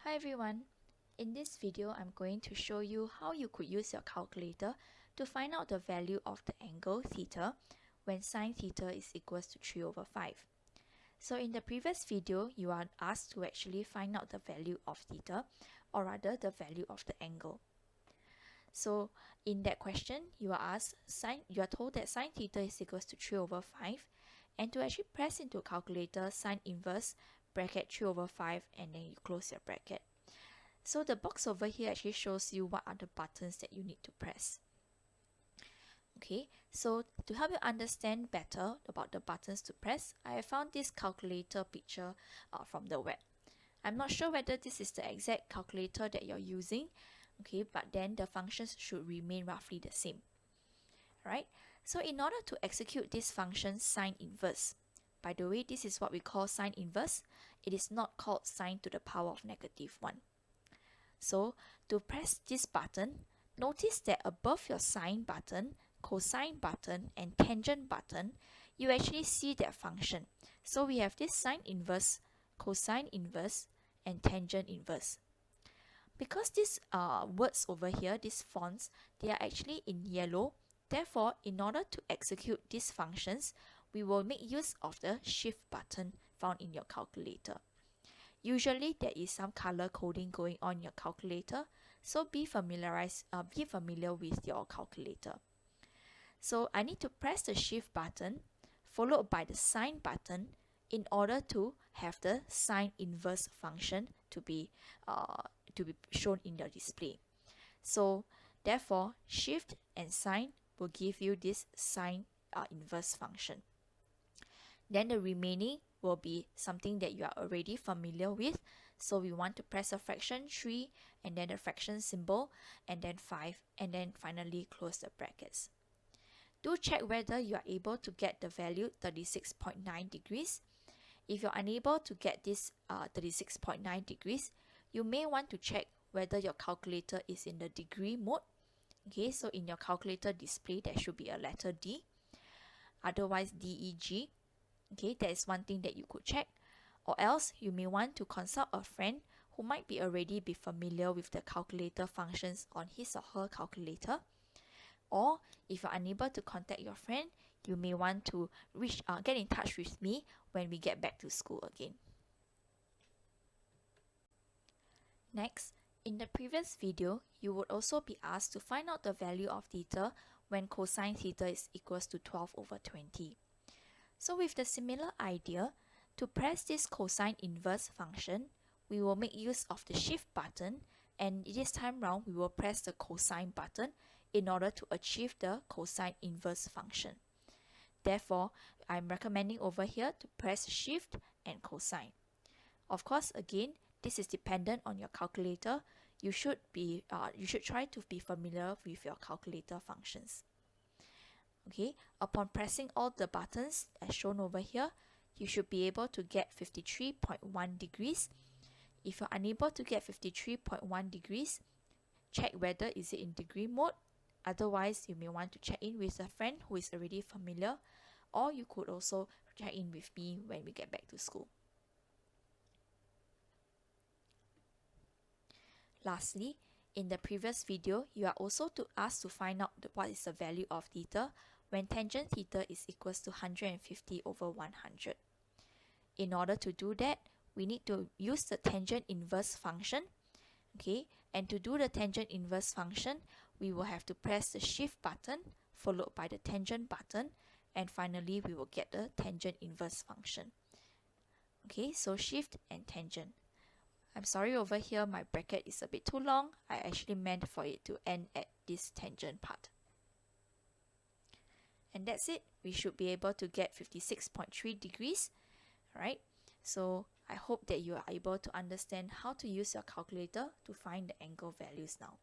Hi everyone, in this video I'm going to show you how you could use your calculator to find out the value of the angle theta when sine theta is equals to 3/5. So in the previous video you are asked to actually find out the value of theta, or rather the value of the angle. So in that question you are told that sine theta is equals to 3/5, and to actually press into a calculator sine inverse bracket 3/5 and then you close your bracket. So the box over here actually shows you what are the buttons that you need to press. Okay, so to help you understand better about the buttons to press, I have found this calculator picture from the web. I'm not sure whether this is the exact calculator that you're using, okay, but then the functions should remain roughly the same. Right? So in order to execute this function sine inverse, by the way, this is what we call sine inverse. It is not called sine to the power of -1. So to press this button, notice that above your sine button, cosine button, and tangent button, you actually see that function. So we have this sine inverse, cosine inverse, and tangent inverse. Because these words over here, these fonts, they are actually in yellow. Therefore, in order to execute these functions, we will make use of the shift button found in your calculator. Usually there is some color coding going on in your calculator, so be familiar with your calculator. So I need to press the shift button followed by the sine button in order to have the sine inverse function to be shown in your display. So therefore shift and sine will give you this sine inverse function. Then the remaining will be something that you are already familiar with. So we want to press a fraction 3 and then a fraction symbol and then 5 and then finally close the brackets. Do check whether you are able to get the value 36.9 degrees. If you're unable to get this 36.9 degrees, you may want to check whether your calculator is in the degree mode. Okay, so in your calculator display there should be a letter D, otherwise DEG. Okay, that is one thing that you could check. Or else you may want to consult a friend who might be already be familiar with the calculator functions on his or her calculator. Or if you're unable to contact your friend, you may want to get in touch with me when we get back to school again. Next, in the previous video, you would also be asked to find out the value of theta when cosine theta is equals to 12/20. So with the similar idea, to press this cosine inverse function, we will make use of the shift button, and this time round we will press the cosine button in order to achieve the cosine inverse function. Therefore, I'm recommending over here to press shift and cosine. Of course, again, this is dependent on your calculator. You should try to be familiar with your calculator functions. Okay, upon pressing all the buttons as shown over here, you should be able to get 53.1 degrees. If you're unable to get 53.1 degrees, check whether is it in degree mode. Otherwise, you may want to check in with a friend who is already familiar, or you could also check in with me when we get back to school. Lastly, in the previous video, you are also asked to find out what is the value of theta when tangent theta is equals to 150/100. In order to do that, we need to use the tangent inverse function. Okay, and to do the tangent inverse function, we will have to press the shift button followed by the tangent button, and finally we will get the tangent inverse function. Okay, so shift and tangent. I'm sorry, over here my bracket is a bit too long. I actually meant for it to end at this tangent part. And that's it. We should be able to get 56.3 degrees. Alright, so I hope that you are able to understand how to use your calculator to find the angle values now.